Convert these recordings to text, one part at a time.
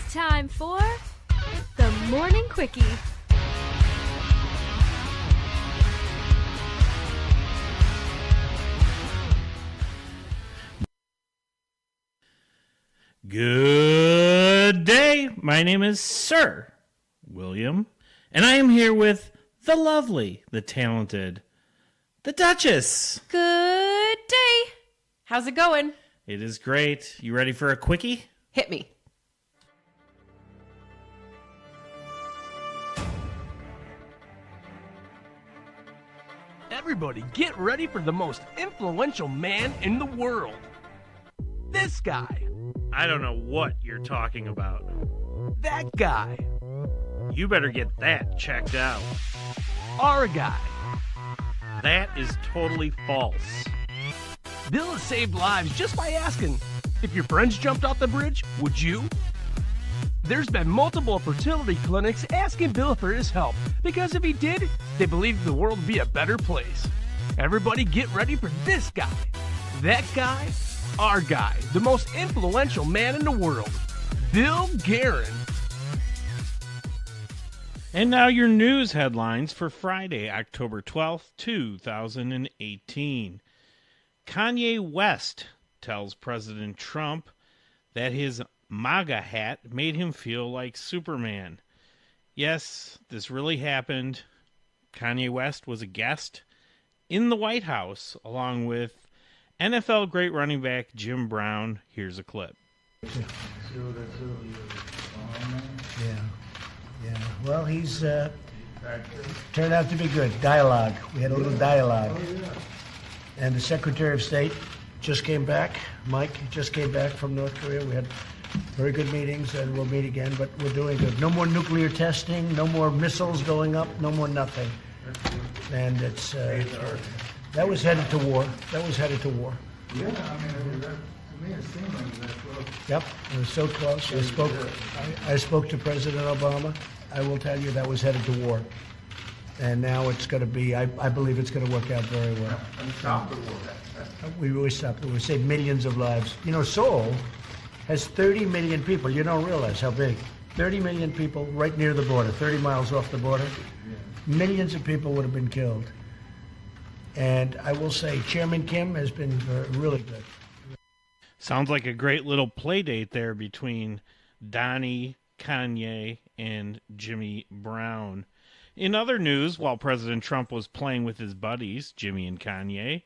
Time for the Morning Quickie. Good day. My name is Sir William, and I am here with the lovely, the talented, the Duchess. Good day. How's it going? It is great. You ready for a quickie? Hit me. Everybody get ready for the most influential man in the world. This guy. I don't know what you're talking about. That guy. You better get that checked out. Our guy. That is totally false. Bill has saved lives just by asking, if your friends jumped off the bridge, would you? There's been multiple fertility clinics asking Bill for his help because if he did, they believe the world would be a better place. Everybody get ready for this guy. That guy, our guy, the most influential man in the world, Bill Guerin. And now your news headlines for Friday, October 12th, 2018. Kanye West tells President Trump that his MAGA hat made him feel like Superman. Yes, this really happened. Kanye West was a guest in the White House along with NFL great running back Jim Brown. Here's a clip. Yeah. Well, he's turned out to be good. Dialogue. We had a little dialogue. And the Secretary of State just came back. Mike just came back from North Korea. We had very good meetings, and we'll meet again, but we're doing good. No more nuclear testing, no more missiles going up, no more nothing. And it's that was headed to war. That was headed to war. Yeah, I mean, to me it seemed like that close. Yep, it was so close. I spoke to President Obama. I will tell you that was headed to war. And now it's going to be, I believe it's going to work out very well. And stop the war. We really stopped it. We saved millions of lives. You know, Seoul has 30 million people. You don't realize how big. 30 million people right near the border, 30 miles off the border. Millions of people would have been killed. And I will say, Chairman Kim has been really good. Sounds like a great little play date there between Donnie, Kanye, and Jimmy Brown. In other news, while President Trump was playing with his buddies, Jimmy and Kanye,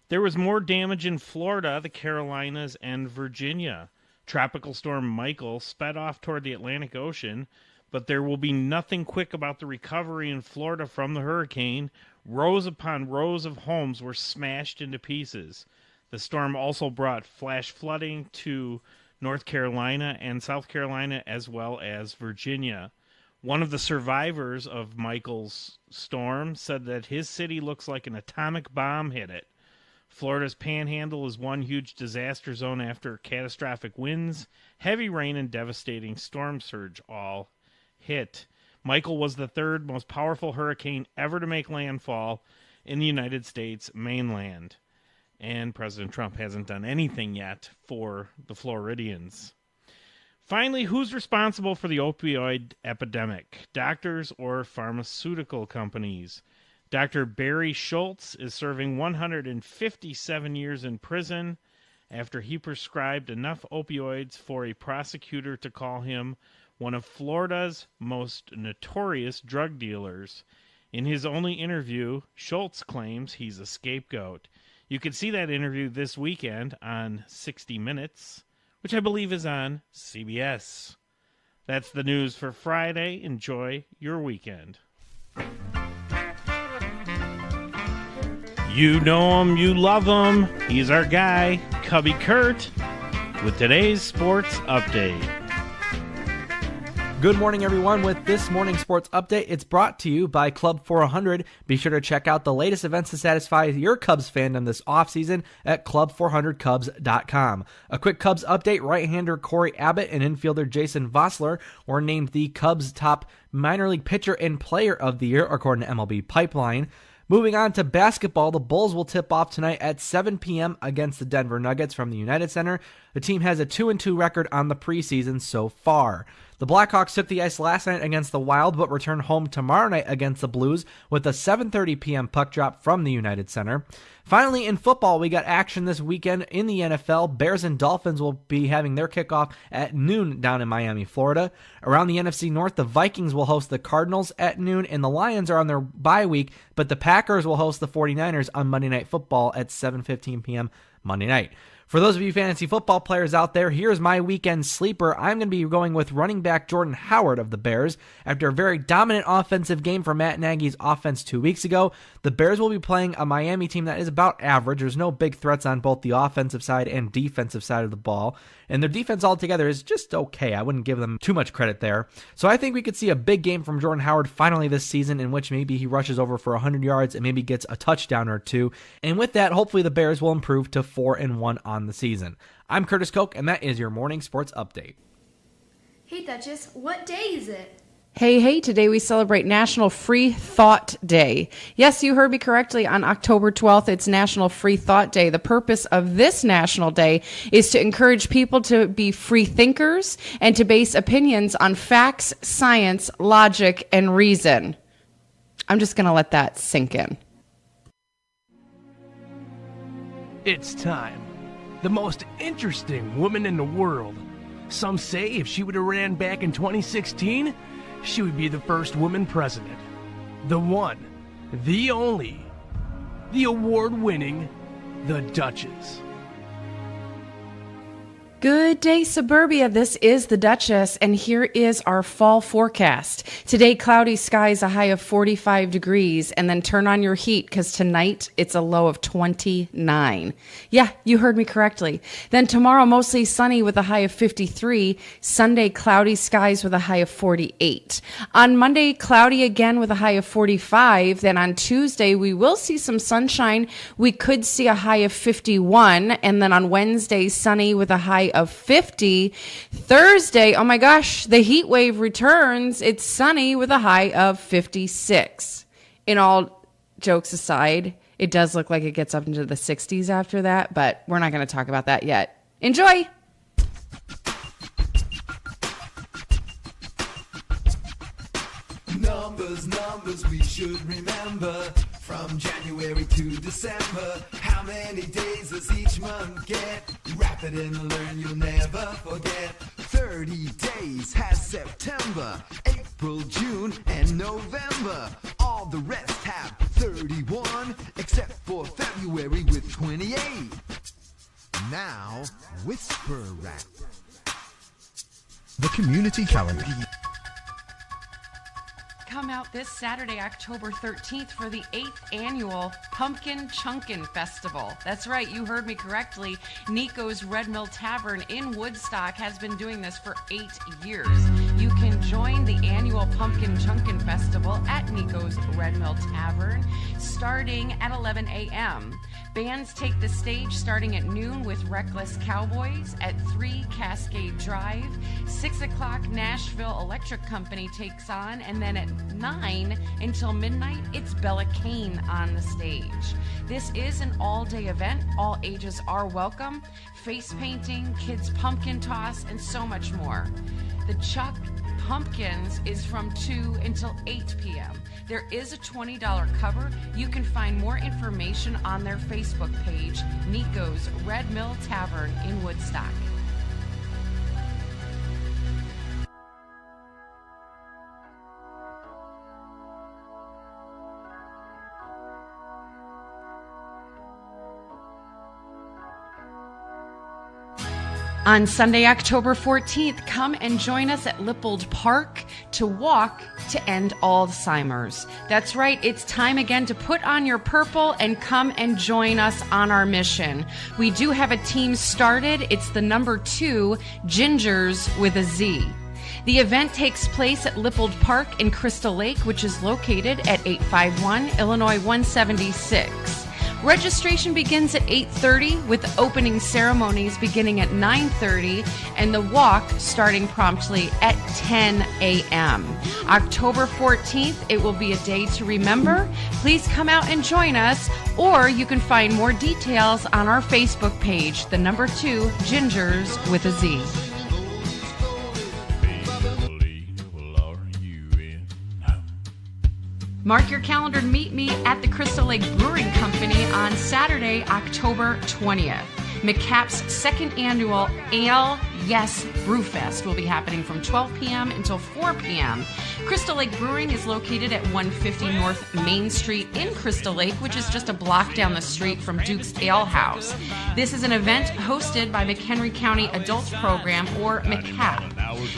there was more damage in Florida, the Carolinas, and Virginia. Tropical storm Michael sped off toward the Atlantic Ocean, but there will be nothing quick about the recovery in Florida from the hurricane. Rows upon rows of homes were smashed into pieces. The storm also brought flash flooding to North Carolina and South Carolina, as well as Virginia. One of the survivors of Michael's storm said that his city looks like an atomic bomb hit it. Florida's panhandle is one huge disaster zone after catastrophic winds, heavy rain, and devastating storm surge all hit. Michael was the third most powerful hurricane ever to make landfall in the United States mainland. And President Trump hasn't done anything yet for the Floridians. Finally, who's responsible for the opioid epidemic? Doctors or pharmaceutical companies? Dr. Barry Schultz is serving 157 years in prison after he prescribed enough opioids for a prosecutor to call him one of Florida's most notorious drug dealers. In his only interview, Schultz claims he's a scapegoat. You can see that interview this weekend on 60 Minutes, which I believe is on CBS. That's the news for Friday. Enjoy your weekend. You know him, you love him. He's our guy, Cubby Kurt, with today's sports update. Good morning, everyone. With this morning's sports update, it's brought to you by Club 400. Be sure to check out the latest events to satisfy your Cubs fandom this offseason at club400cubs.com. A quick Cubs update, right-hander Corey Abbott and infielder Jason Vossler were named the Cubs' top minor league pitcher and player of the year, according to MLB Pipeline. Moving on to basketball, the Bulls will tip off tonight at 7 p.m. against the Denver Nuggets from the United Center. The team has a 2-2 record on the preseason so far. The Blackhawks took the ice last night against the Wild, but return home tomorrow night against the Blues with a 7:30 p.m. puck drop from the United Center. Finally, in football, we got action this weekend in the NFL. Bears and Dolphins will be having their kickoff at noon down in Miami, Florida. Around the NFC North, the Vikings will host the Cardinals at noon, and the Lions are on their bye week, but the Packers will host the 49ers on Monday Night Football at 7:15 p.m. Monday night. For those of you fantasy football players out there, here's my weekend sleeper. I'm going to be going with running back Jordan Howard of the Bears. After a very dominant offensive game for Matt Nagy's offense 2 weeks ago, the Bears will be playing a Miami team that is about average. There's no big threats on both the offensive side and defensive side of the ball, and their defense altogether is just okay. I wouldn't give them too much credit there. So I think we could see a big game from Jordan Howard finally this season, in which maybe he rushes over for 100 yards and maybe gets a touchdown or two. And with that, hopefully the Bears will improve to 4-1 on the season. I'm Curtis Koch, and that is your morning sports update. Hey, Duchess, what day is it? Hey, today we celebrate National Free Thought Day. Yes, you heard me correctly. On October 12th, it's National Free Thought Day. The purpose of this national day is to encourage people to be free thinkers and to base opinions on facts, science, logic, and reason. I'm just going to let that sink in. It's time. The most interesting woman in the world. Some say if she would have ran back in 2016, she would be the first woman president. The one, the only, the award-winning, the Duchess. Good day, Suburbia. This is the Duchess, and here is our fall forecast. Today, cloudy skies, a high of 45 degrees, and then turn on your heat because tonight it's a low of 29. Yeah, you heard me correctly. Then tomorrow, mostly sunny with a high of 53. Sunday, cloudy skies with a high of 48. On Monday, cloudy again with a high of 45. Then on Tuesday, we will see some sunshine. We could see a high of 51. And then on Wednesday, sunny with a high of 50. Thursday, oh my gosh, the heat wave returns. It's sunny with a high of 56. In all jokes aside, it does look like it gets up into the 60s after that, but we're not going to talk about that yet. Enjoy! Numbers we should remember. From January to December, how many days does each month get? Wrap it in and learn, you'll never forget. 30 days has September, April, June, and November. All the rest have 31, except for February with 28. Now, Whisper Rap. The community calendar. Come out this Saturday, October 13th for the 8th annual Pumpkin Chunkin' Festival. That's right, you heard me correctly. Nico's Red Mill Tavern in Woodstock has been doing this for 8 years. You can join the annual Pumpkin Chunkin' Festival at Nico's Red Mill Tavern starting at 11 a.m. Bands take the stage starting at noon with Reckless Cowboys at 3 Cascade Drive. 6 o'clock, Nashville Electric Company takes on, and then at 9 until midnight, it's Bella Kane on the stage. This is an all-day event. All ages are welcome. Face painting, kids pumpkin toss, and so much more. The Chuck Pumpkins is from 2 until 8 p.m. There is a $20 cover. You can find more information on their Facebook page, Nico's Red Mill Tavern in Woodstock. On Sunday, October 14th, come and join us at Lippold Park to walk to End Alzheimer's. That's right, it's time again to put on your purple and come and join us on our mission. We do have a team started. It's the number 2, Gingers with a Z. The event takes place at Lippold Park in Crystal Lake, which is located at 851 Illinois 176. Registration begins at 8:30 with opening ceremonies beginning at 9:30 and the walk starting promptly at 10 a.m. October 14th, it will be a day to remember. Please come out and join us, or you can find more details on our Facebook page, the number 2, Gingers with a Z. Mark your calendar to meet me at the Crystal Lake Brewing Company on Saturday, October 20th. McCap's second annual Ale Yes Brewfest will be happening from 12 p.m. until 4 p.m. Crystal Lake Brewing is located at 150 North Main Street in Crystal Lake, which is just a block down the street from Duke's Ale House. This is an event hosted by McHenry County Adult Program, or McCap.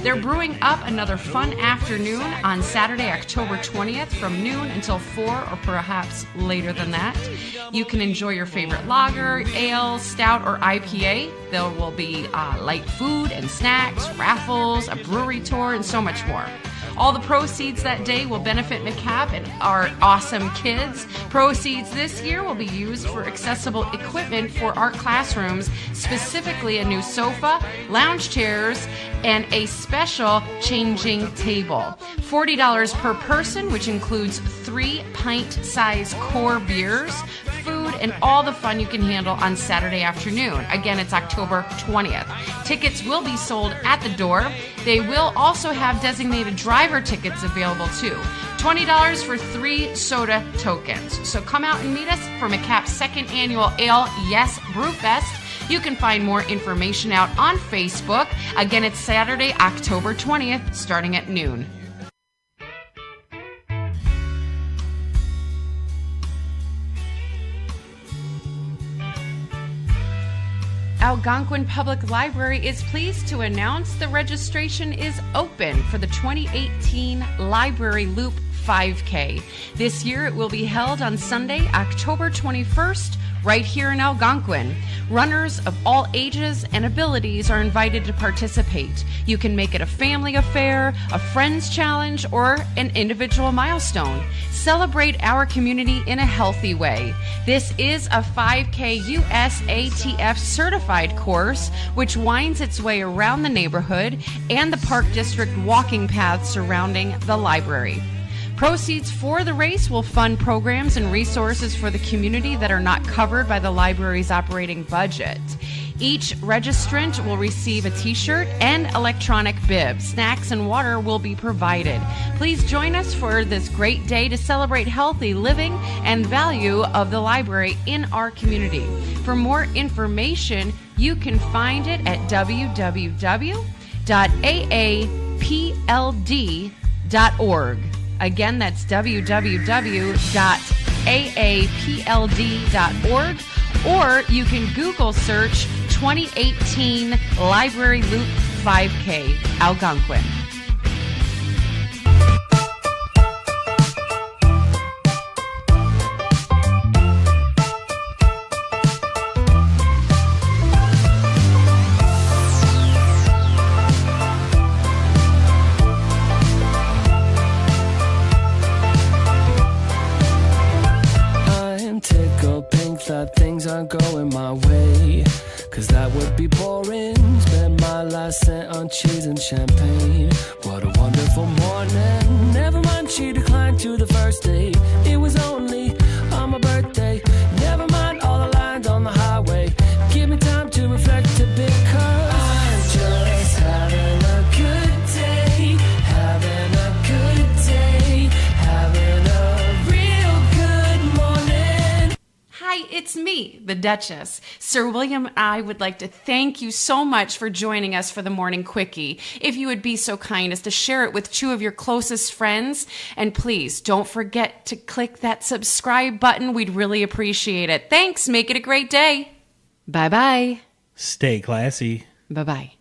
They're brewing up another fun afternoon on Saturday, October 20th from noon until 4 or perhaps later than that. You can enjoy your favorite lager, ale, stout, or IPA. There will be light food and snacks, raffles, a brewery tour, and so much more. All the proceeds that day will benefit McCap and our awesome kids. Proceeds this year will be used for accessible equipment for our classrooms, specifically a new sofa, lounge chairs, and a special changing table. $40 per person, which includes 3 pint-sized core beers, food, and all the fun you can handle on Saturday afternoon. Again, it's October 20th. Tickets will be sold at the door. They will also have designated driver tickets available too. $20 for 3 soda tokens. So come out and meet us for McCap's second annual Ale Yes Brewfest. You can find more information out on Facebook. Again, it's Saturday, October 20th, starting at noon. Algonquin Public Library is pleased to announce the registration is open for the 2018 Library Loop 5K. This year it will be held on Sunday, October 21st, right here in Algonquin. Runners of all ages and abilities are invited to participate. You can make it a family affair, a friends challenge, or an individual milestone. Celebrate our community in a healthy way. This is a 5K USATF certified course which winds its way around the neighborhood and the Park District walking paths surrounding the library. Proceeds for the race will fund programs and resources for the community that are not covered by the library's operating budget. Each registrant will receive a t-shirt and electronic bib. Snacks and water will be provided. Please join us for this great day to celebrate healthy living and value of the library in our community. For more information, you can find it at www.aapld.org. Again, that's www.aapld.org, or you can Google search 2018 Library Loop 5K Algonquin. That things aren't going my way, 'cause that would be boring. Spend my last cent on cheese and champagne. What a wonderful morning. Never mind, she declined to the first date. It was only on my birthday. Never mind all the lines on the highway. Give me time to reflect a bit, 'cause I'm just having a good day. Having a good day. Having a real good morning. Hi, it's me, the Duchess. Sir William and I would like to thank you so much for joining us for the Morning Quickie. If you would be so kind as to share it with 2 of your closest friends, and please don't forget to click that subscribe button. We'd really appreciate it. Thanks. Make it a great day. Bye-bye. Stay classy. Bye-bye.